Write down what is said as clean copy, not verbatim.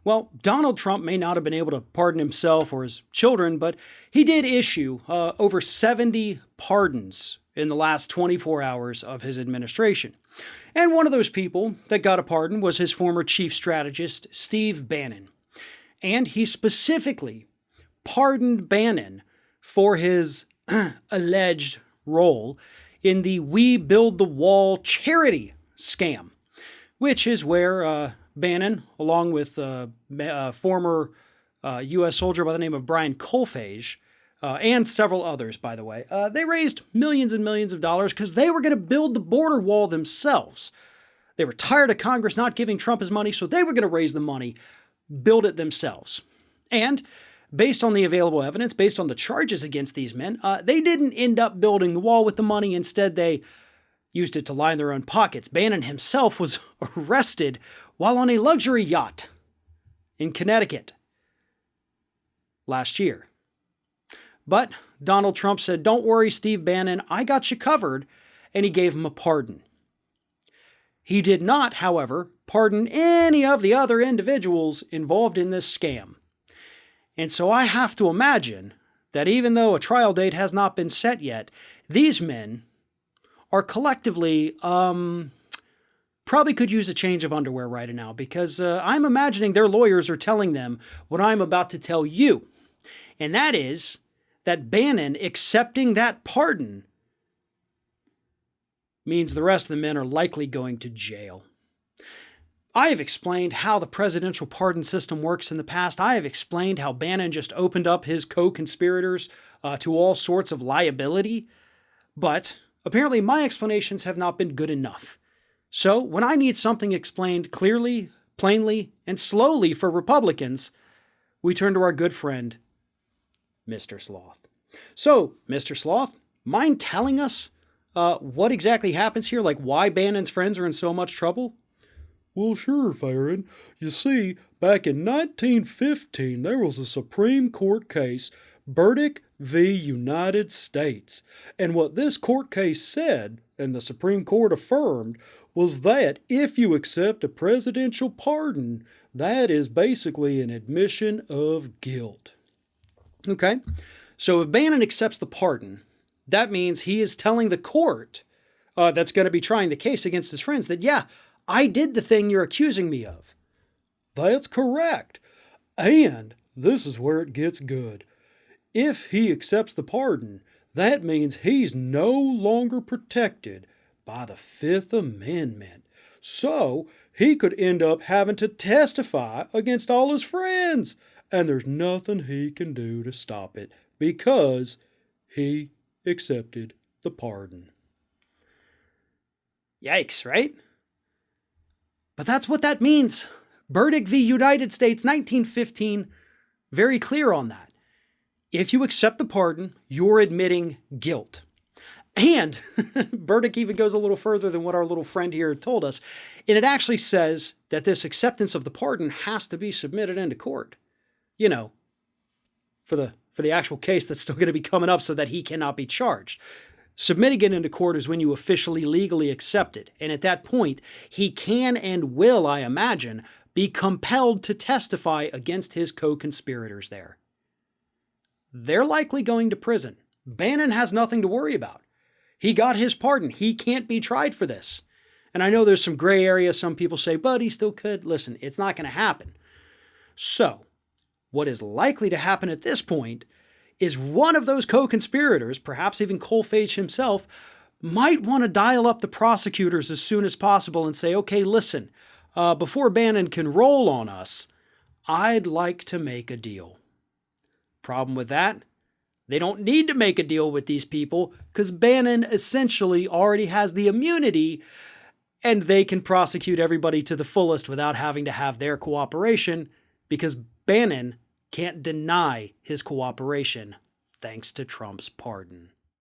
Well, Donald Trump may not have been able to pardon himself or his children, but he did issue over 70 pardons in the last 24 hours of his administration. And one of those people that got a pardon was his former chief strategist, Steve Bannon. And he specifically pardoned Bannon for his alleged role in the We Build the Wall charity scam, which is where Bannon, along with a former U.S. soldier by the name of Brian Kolfage, and several others, by the way, they raised millions and millions of dollars because they were going to build the border wall themselves. They were tired of Congress not giving Trump his money, so they were going to raise the money, build it themselves. And based on the available evidence, based on the charges against these men, they didn't end up building the wall with the money. Instead, they used it to line their own pockets. Bannon himself was arrested while on a luxury yacht in Connecticut last year. But Donald Trump said, "Don't worry, Steve Bannon, I got you covered," and he gave him a pardon. He did not, however, pardon any of the other individuals involved in this scam. And so I have to imagine that even though a trial date has not been set yet, these men are collectively probably could use a change of underwear right now, because I'm imagining their lawyers are telling them what I'm about to tell you. And that is that Bannon accepting that pardon means the rest of the men are likely going to jail. I have explained how the presidential pardon system works in the past. I have explained how Bannon just opened up his co-conspirators to all sorts of liability. But apparently my explanations have not been good enough. So when I need something explained clearly, plainly, and slowly for Republicans, we turn to our good friend, Mr. Sloth. So, Mr. Sloth, mind telling us what exactly happens here? Like why Bannon's friends are in so much trouble? Well, sure, Farron. You see, back in 1915, there was a Supreme Court case, Burdick v. United States. And what this court case said, and the Supreme Court affirmed, was that if you accept a presidential pardon, that is basically an admission of guilt. Okay, so if Bannon accepts the pardon, that means he is telling the court that's going to be trying the case against his friends that, yeah, I did the thing you're accusing me of. That's correct. And this is where it gets good. If he accepts the pardon, that means he's no longer protected by the Fifth Amendment. So he could end up having to testify against all his friends. And there's nothing he can do to stop it because he accepted the pardon. Yikes, right? But that's what that means. Burdick v. United States, 1915, very clear on that. If you accept the pardon, you're admitting guilt. And Burdick even goes a little further than what our little friend here told us. And it actually says that this acceptance of the pardon has to be submitted into court. You know, for the actual case that's still going to be coming up so that he cannot be charged. Submitting it into court is when you officially legally accept it. And at that point, he can and will, I imagine, be compelled to testify against his co-conspirators there. They're likely going to prison. Bannon has nothing to worry about. He got his pardon. He can't be tried for this. And I know there's some gray area. Some people say, but he still could. Listen, it's not going to happen. So, what is likely to happen at this point is one of those co-conspirators, perhaps even Kolfage himself, might want to dial up the prosecutors as soon as possible and say, okay, listen, before Bannon can roll on us, I'd like to make a deal. Problem with that? They don't need to make a deal with these people because Bannon essentially already has the immunity and they can prosecute everybody to the fullest without having to have their cooperation because Bannon can't deny his cooperation thanks to Trump's pardon.